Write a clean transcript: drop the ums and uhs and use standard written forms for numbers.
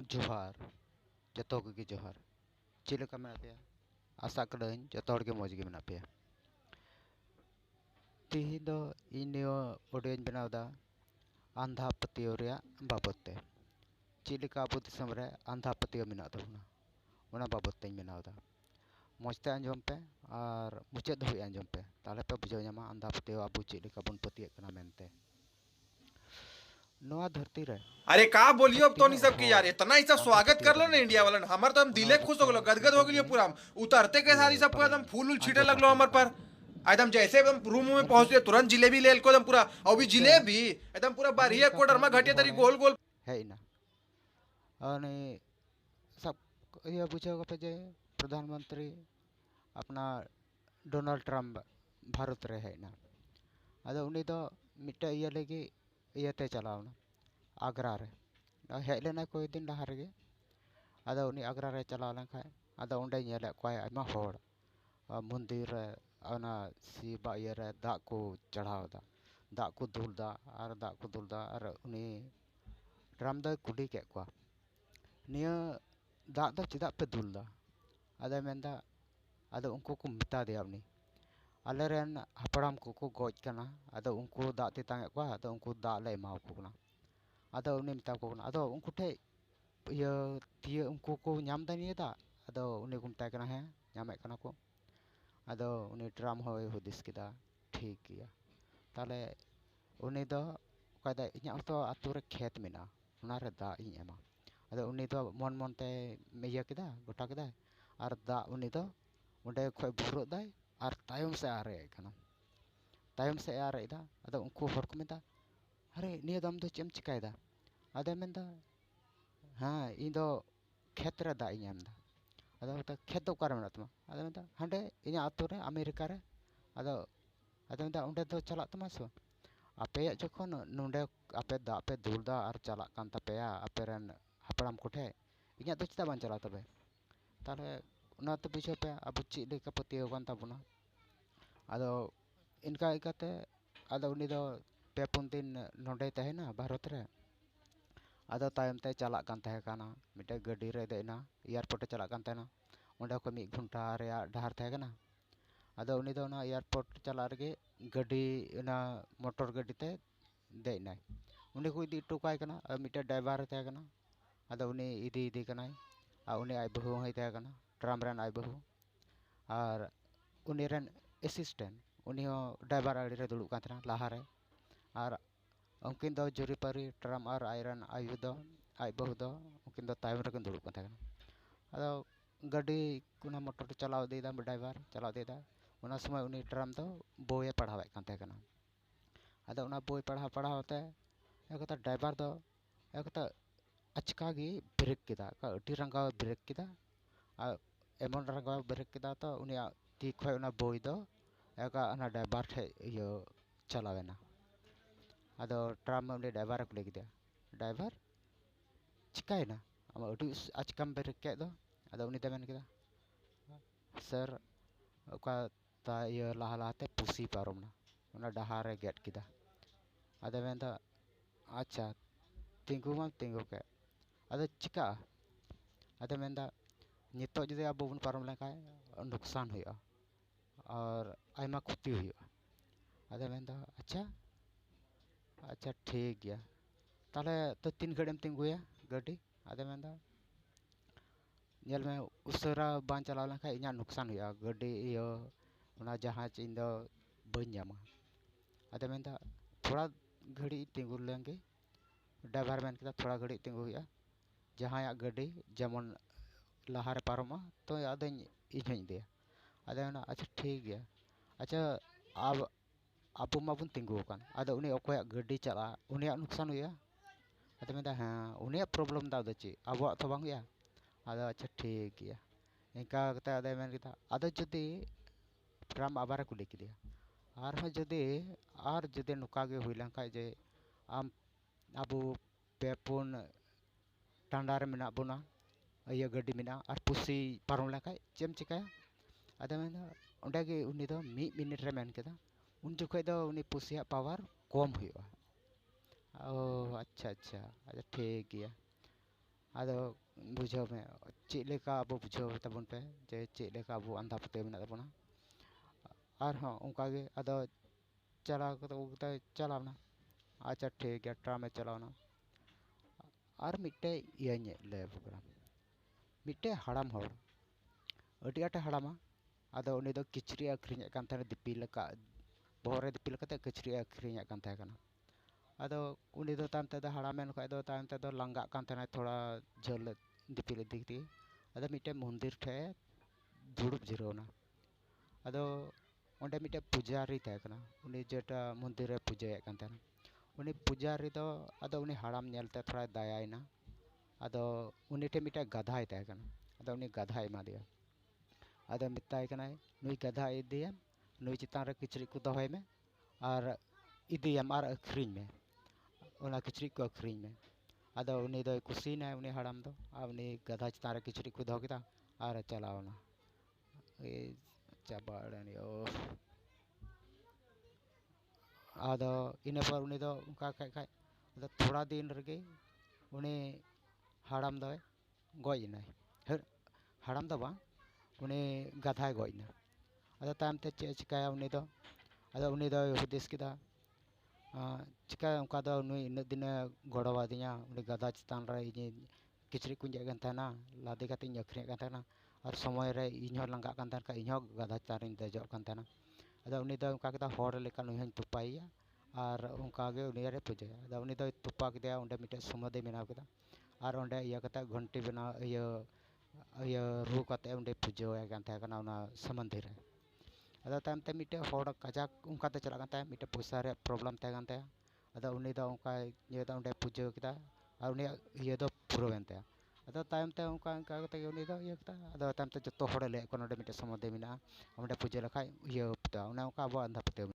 जोहार जतो के जोहार चेले का मेना पे आशा करें जतो हड़ के मौज गे मेना पे तिही दो इनियो ऑडियो बनावदा आंधा पतियो रे बाबत ते चेले का अबो दिसम रे आंधा पतियो मेना तबना ओना बाबत ते बनावदा मौज ते आंजम पे और मुचाद धोई आंजम पे ताले पे बुझाव ᱧᱟᱢᱟ आंधा पतियो अबो चेले का बन पतिये कना मेनते नोआ धरती रे अरे का बोलियो अब तो नहीं तीनों सब की यार हर इतना ही सब आंधा स्वागत पतियो कर रे लो ना मेना इंडिया कना वाला हमारे तो हम ओना दिले खुश हो बते गलो गदगद हो इंदो गलियो मुई पूरा हम उतरते के सारी सब पालन एकदम फूल छीटे आंजम लगलो आकुल हमार कना पर एकदम जैसे एकदम रूम में नेल पे पहुंच गए तुरंत जिलेबी ले को एकदम पूरा और भी मिट्टे जिलेबी एकदम पूरा बारिया अमेरिका कोडर खय में मिड घटिया तरी हड़े गोल गोल हेज ना और सब ये बुझाव कपे जे प्रधानमंत्री अपना डोनाल्ड ट्रम्प भारत रे हेजना अदो उनी दो मिट्टे ये लगी ये ते चलावना आगरा रे हेज लेना कोई दिन लहा रे अदो उनी आगरा रे चलाव लन खाय अदो उंडे नेले कोय आयमा होड़ मंदिर रे अना सीबा ये रे दा को चढ़ावदा दा को दुलदा और दा को दुलदा और उनी ट्रम्प दो कुली के को निया दा दो चिदा पे दुलदा अदो मेंदा अदो उनको को मिता दिया उनी आलेरेन हपड़ाम को गज कना अदो उनको दा तेतांगे को अदो उनको दा ले एमाव को कना अदो उनी मिता को कना अदो उनको ठे ये तिये उनको को नाम दा निये दा अदो उनी को मिता कना है नामे कना को अदो उनी ट्रम्प होय हुदिस किदा ठीक गया ताले उनी दो कदा इन्या तो आतु रे खेत मेना उना रे दा इन एमा अदो उनी दो मन मन ते मेया किदा गोटा किदा और दा उनी दो उंडे खोय बुरो दाय और तायम से आरे कना तायम से आरे दा अदो उनको हर को मेदा अरे निया दम दो चेम चिकायदा अदो मेंदा हाँ इन दो खेत रे दा इन एमदा अदो तो खेत दो कर मेना तमा अदो मेंदा हंडे इन्या आतु रे अमेरिका रे अदो अदो मेंदा उंडे दो चला तमा सो आपे जखन नुंडे आपे दा पे दुलदा और चला कान तपेया आपे रन हपड़ाम कोठे इन्या दो चिता बान चला तबे ताले उना तो बुझे पे अब ची लेका पतियो कान ताबुना अदो इनका इकाते अदो उनी दो पे पुन दिन नोंडे तहेना भारत रे अदो तायम ते चला कान तहे काना मिटे गड्डी रे देना एयरपोर्ट चला कान तहेना ओंडे को 1 घंटा रे डहार तहे काना अदो उनी दो ना एयरपोर्ट चला रगे गड्डी ना मोटर गड्डी ते देना उनी को इदी टोकाय काना मिटे ड्राइवर तहे काना अदो उनी इदी इदी कानाय आ उनी आय बहु हय तहे काना ट्रम्प रन आय बहु और उनी रन असिस्टेंट उनी हो ड्राइवर आड़ी रे दुड़ुब कान तहना लाहा रे और उनकिन दो जुरीपारी ट्रम्प और आयरन आयु दो आय बहु दो उनकिन दो तायम रे किन दुड़ुब कान तहना अदो गाड़ी कुना मोटर चलाव देदा ड्राइवर चलाव देदा उना समय उनी ट्रम्प दो बोये पढ़ावे कान तहे काना अदो उना बोय पढ़ाव पढ़ाव ते एकता ड्राइवर दो एकता अचका गी ब्रेक किदा का अटी रंगा ब्रेक किदा आ एमन रंगा ब्रेक किदा तो उनी ती खोय उना बोय दो एका अना ड्राइवर ठे यो चलावेना अदो ट्रम्प उनी ड्राइवर को लेगी ड्राइवर चिकायना आम अटी अचकाम ब्रेक के दो अदो उनी दमेन किदा सर ओका ता ये लाहा लाहाते पुसी पारोमना उना डहार रे गेट किदा अदो मेंदा अच्छा तिंगु मा तिंगु के अदो चिका अदो मेंदा नितो जदि अब बन पारम लेखाय नुकसान हुआ और आयमा क्षति हुआ अदो मेंदा अच्छा अच्छा ठीक गया ताले तो 3 घड़ीम तिंगुया गाड़ी अदो मेंदा नेल में उसरा बान चलाव लेखाय इन्या नुकसान हुआ गाड़ी यो उना जहाज इन दो बन जामा अदो मेंदा थोड़ा घड़ी तिंगु लेंगे ड्राइवर मेन किदा थोड़ा घड़ी तिंगु हुआ जहाँ गाड़ी जेमन लाहार पारमा तो अद इन दे अदे अच्छा ठीक गया अच्छा अब अब माबन तिंगुकान अदो उनी अकोय गाड़ी चला उनी नुकसान हुआ अदो मेदा हाँ उनी प्रॉब्लम दा ची अब तो बांग हुआ अदो अच्छा ठीक गया इनका कते अदे मेन किदा अदो जदि ट्रम्प आबार कुली किदिया और जदि नुका गे हुई लंका जे आम अब पेपुन टांडार मेना बोना ये गाड़ी मेना और पुसी पारम लेखाय चेम चिकाया अदो मेना ओंडे गे उनी दो 1 मिनट रे मेन केदा उन जोखय दो उनी पुसिया पावर कम हुआ ओ अच्छा अच्छा अच्छा ठीक गया ᱟᱫᱚ ᱵᱩᱡᱷᱟᱹᱣ ᱢᱮ ᱪᱮᱫ ᱞᱮᱠᱟ ᱟᱵᱚ ᱵᱩᱡᱷᱟᱹᱣ ᱛᱟᱵᱚᱱ ᱯᱮ ᱡᱮ ᱪᱮᱫ ᱞᱮᱠᱟ ᱟᱵᱚ ᱟᱸᱫᱷᱟ ᱯᱟᱹᱛᱭᱟᱹᱣ ᱢᱮᱱᱟᱜ ᱛᱟᱵᱚᱱᱟ ᱟᱨᱦᱚᱸ ᱚᱱᱠᱟᱜᱮ ᱟᱫᱚ ᱪᱟᱞᱟᱣ ᱠᱟᱛᱮ ᱪᱟᱞᱟᱣᱱᱟ ᱟᱪᱪᱷᱟ ᱴᱷᱤᱠ ᱜᱮᱭᱟ ᱴᱨᱟᱢᱮ ᱪᱟᱞᱟᱣᱱᱟ ᱟᱨ ᱢᱤᱫᱴᱮᱡ ᱤᱭᱟᱹᱧ ᱞᱟᱹᱭ ᱟᱯᱮ ᱠᱟᱱᱟ ᱢᱤᱫᱴᱮᱡ ᱦᱟᱲᱟᱢ ᱦᱚᱲ ᱟᱹᱰᱤ ᱟᱸᱴᱮ ᱦᱟᱲᱟᱢᱟ ᱟᱫᱚ ᱩᱱᱤ ᱫᱚ ᱠᱤᱪᱨᱤᱡ ᱟᱹᱠᱷᱨᱤᱧᱮᱫ ᱠᱟᱱ ᱛᱟᱦᱮᱱᱟ ᱫᱤᱯᱤᱞ ᱟᱠᱟᱫ ᱵᱚᱦᱚᱜ ᱨᱮ ᱫᱤᱯᱤᱞ ᱠᱟᱛᱮᱫ ᱠᱤᱪᱨᱤᱡ ᱟᱹᱠᱷᱨᱤᱧᱮᱫ ᱠᱟᱱ ᱛᱟᱦᱮᱸ ᱠᱟᱱᱟ ᱟᱫᱚ ᱩᱱᱤ ᱫᱚ ᱛᱟᱭᱚᱢ ᱛᱮᱫᱚ ᱦᱟᱲᱟᱢᱮᱱ ᱠᱷᱟᱡ ᱫᱚ ᱛᱟᱭᱚᱢ ᱛᱮᱫᱚ ᱞᱟᱸᱜᱟᱜ ᱠᱟᱱ ᱛᱟᱦᱮᱱᱟᱭ ᱛᱷᱚᱲᱟ ᱡᱷᱟᱹᱞ ᱫᱤᱯᱤᱞ ᱤᱫᱤ ᱛᱮᱜᱮ ᱟᱫᱚ ᱢᱤᱫᱴᱮᱱ ᱢᱚᱱᱫᱤᱨ ᱴᱷᱮᱡ ᱫᱩᱲᱩᱵ ᱡᱤᱨᱟᱹᱣᱱᱟ ᱟᱫᱚ ᱚᱸᱰᱮ ᱢᱤᱫᱴᱮᱡ ᱯᱩᱡᱟᱨᱤ ᱛᱟᱦᱮᱸ ᱠᱟᱱᱟ ᱩᱱᱤ ᱡᱮᱴᱟ ᱢᱚᱱᱫᱤᱨ ᱨᱮ ᱯᱩᱡᱟᱹᱭᱮᱫ ᱠᱟᱱ ᱛᱟᱦᱮᱱᱟ ᱩᱱᱤ ᱯᱩᱡᱟᱨᱤ ᱫᱚ ᱟᱫᱚ ᱩᱱᱤ ᱦᱟᱲᱟᱢ ᱧᱮᱞᱛᱮ ᱛᱷᱚᱲᱟᱭ ᱫᱟᱭᱟᱭᱮᱱᱟ ᱟᱫᱚ ᱩᱱᱤ ᱴᱷᱮᱡ ᱢᱤᱫᱴᱮᱡ ᱜᱟধাᱭ ᱛᱟᱦᱮᱸ ᱠᱟᱱᱟ ᱟᱫᱚ ᱩᱱᱤ ᱜᱟধাᱭ ᱮᱢᱟ ᱫᱮᱭᱟ ᱟᱫᱚ ᱢᱮᱛᱟᱭ ᱠᱟᱱᱟᱭ ᱱᱩᱭ ᱜᱟধᱟ ᱤᱫᱤᱭᱮᱢ ᱱᱩᱭ ᱪᱮᱛᱟᱱ ᱨᱮ ᱠᱤᱪᱨᱤᱡ ᱠᱚ ᱫᱚᱦᱚᱭ ᱢᱮ ᱟᱨ ᱤᱫᱤᱭᱮᱢ ᱟᱨ ᱟᱹᱠᱷᱨᱤᱧ ᱢᱮ ᱚᱱᱟ ᱠᱤᱪᱨᱤᱡ ᱠᱚ ᱟᱹᱠᱷᱨᱤᱧ ᱢᱮ ᱟᱫᱚ ᱩᱱᱤ ᱫᱚᱭ ᱠᱩᱥᱤᱭᱮᱱᱟᱭ ᱩᱱᱤ ᱦᱟᱲᱟᱢ ᱫᱚ ᱟᱨ ᱩᱱᱤ ᱜᱟধᱟ ᱪᱮᱛᱟᱱ ᱨᱮ ᱠᱤᱪᱨᱤᱡ ᱠᱚ ᱫᱚᱦᱚ ᱠᱮᱫᱟ ᱟᱨ ᱪᱟᱞᱟᱣᱱᱟ ᱪᱟᱵᱟᱲᱮᱱ ᱟᱫᱚ ᱤᱱᱟᱹ ᱯᱚᱨ ᱩᱱᱤ ᱫᱚ ᱚᱱᱠᱟ ᱠᱷᱟᱡ ᱟᱫᱚ ᱛᱷᱚᱲᱟ ᱫᱤᱱ ᱨᱮᱜᱮ ᱩᱱᱤ ᱦᱟᱲᱟᱢ ᱫᱚᱭ ᱜᱚᱡ ᱮᱱᱟᱭ ᱦᱟᱲᱟᱢ ᱫᱚ ᱵᱟᱝ ᱩᱱᱤ ᱜᱟধাᱭ ᱜᱚᱡ ᱮᱱᱟ ᱟᱫᱚ ᱛᱟᱭᱚᱢ ᱛᱮ ᱪᱮᱫ ᱮ ᱪᱤᱠᱟᱹᱭᱟ ᱩᱱᱤ ᱫᱚ ᱟᱫᱚ ᱩᱱᱤ ᱫᱚᱭ ᱦᱩᱫᱤᱥ ᱠᱮᱫᱟ ᱪᱤᱠᱟᱹ ᱚᱱᱠᱟ ᱫᱚ ᱱᱩᱭ ᱤᱱᱟᱹᱜ ᱫᱤᱱᱮ ᱜᱚᱲᱚ ᱟᱹᱫᱤᱧᱟ ᱩᱱᱤ ᱜᱟᱫᱟ ᱪᱮᱛᱟᱱ ᱨᱮ ᱤᱧ ᱠᱤᱪᱨᱤᱡ ᱠᱚᱧ ᱮᱫ ᱠᱟᱱ ᱛᱟᱦᱮᱱᱟ ᱞᱟᱫᱮ ᱠᱟᱛᱮ ᱤᱧ ᱟᱹᱠᱷᱨᱤᱧᱮᱫ ᱠᱟᱱ ᱛᱟᱦᱮᱱᱟ ᱟᱨ ᱥᱚᱢᱚᱭ ᱨᱮ ᱤᱧᱦᱚᱸ ᱞᱟᱸᱜᱟᱜ ᱠᱟᱱ ᱛᱟᱦᱮᱱ ᱠᱷᱟᱡ ᱤᱧᱦᱚᱸ ᱜᱟᱫᱟ ᱪᱮᱛᱟᱱ ᱨᱤᱧ ᱫᱮᱡᱚᱜ ᱠᱟᱱ ᱛᱟᱦᱮᱱᱟ ᱟᱫᱚ ᱩᱱᱤ ᱫᱚ ᱚᱱᱠᱟ ᱠᱮᱫᱟ ᱦᱚᱲ ᱞᱮᱠᱟ ᱱᱩᱭ ᱦᱚᱧ ᱛᱚᱯᱟᱭᱮᱭᱟ ᱟᱨ ᱚᱱᱠᱟᱜᱮ ᱩᱱᱤᱭᱟᱜ ᱯᱩᱡᱟᱹᱭᱟ ᱟᱫᱚ ᱩᱱᱤ ᱫᱚᱭ ᱛᱚᱯᱟ ᱠᱮᱫᱮᱭᱟ ᱚᱸᱰᱮ ᱢᱤᱫᱴᱮᱡ ᱥᱚᱢᱟᱫᱷᱤ ᱵᱮᱱᱟᱣ ᱠᱮᱫᱟ ᱟᱨ ᱚᱸᱰᱮ ᱤᱭᱟᱹ ᱠᱟᱛᱮᱫ ᱜᱷᱚᱱᱴᱤ ᱵᱮᱱᱟᱣ ᱤᱭᱟᱹ ᱨᱩ ᱠᱟᱛᱮᱫ ᱚᱸᱰᱮ ᱯᱩᱡᱟᱹᱣᱟᱭ ᱠᱟᱱ ᱛᱟᱦᱮᱸ ᱠᱟᱱᱟ ᱚᱱᱟ ᱥᱚᱢᱟᱫᱷᱤ ᱨᱮ ᱟᱫᱚ ᱛᱟᱭᱚᱢ ᱛᱮ ᱢᱤᱫᱴᱮᱡ ᱦᱚᱲ ᱠᱟᱡᱟᱠ ᱚᱱᱠᱟᱛᱮ ᱪᱟᱞᱟᱜ ᱠᱟᱱ ᱛᱟᱦᱮᱸᱫ ᱢᱤᱫᱴᱮᱡ ᱯᱚᱭᱥᱟ ᱨᱮᱭᱟᱜ ᱯᱨᱚᱵᱞᱮᱢ ᱛᱟᱦᱮᱸ ᱠᱟᱱ ᱛᱟᱭᱟ ᱟᱫᱚ ᱩᱱᱤ ᱫᱚ ᱚᱱᱠᱟᱭ ᱤᱭᱟᱹ ᱚᱸᱰᱮ ᱯᱩᱡᱟᱹ ᱠᱮᱫᱟ ᱟᱨ ᱩᱱᱤᱭᱟᱜ ᱤᱭᱟᱹ ᱫᱚ ᱯᱩᱨᱟᱹᱣᱮᱱ ᱛᱟᱭᱟ ᱟᱫᱚ ᱛᱟᱭᱚᱢ ᱛᱮ ᱚᱱᱠᱟ ᱠᱟᱛᱮ ᱩᱱᱤ ᱫᱚ ᱤᱭᱟᱹ ᱠᱮᱫᱟ ᱟᱫᱚ ᱛᱟᱭᱚᱢ ᱛᱮ ᱡᱚᱛᱚ ᱦᱚᱲᱮ ᱞᱟᱹᱭᱟᱫ ᱠᱚᱣᱟ ᱱᱚᱰᱮ ᱢᱤᱫᱴᱮᱡ ᱥᱚᱢᱟᱫᱷᱤ ᱢᱮᱱᱟᱜᱼᱟ ᱚᱸᱰᱮ ᱯᱩᱡᱟᱹ ᱞᱮᱠᱷᱟᱡ ᱤᱭᱟᱹ ᱚᱱᱮ ᱚᱱᱠᱟ ᱟᱵᱚᱣᱟᱜ ᱟᱸᱫᱷᱟ ᱯᱟᱹᱛᱭᱟᱹᱣ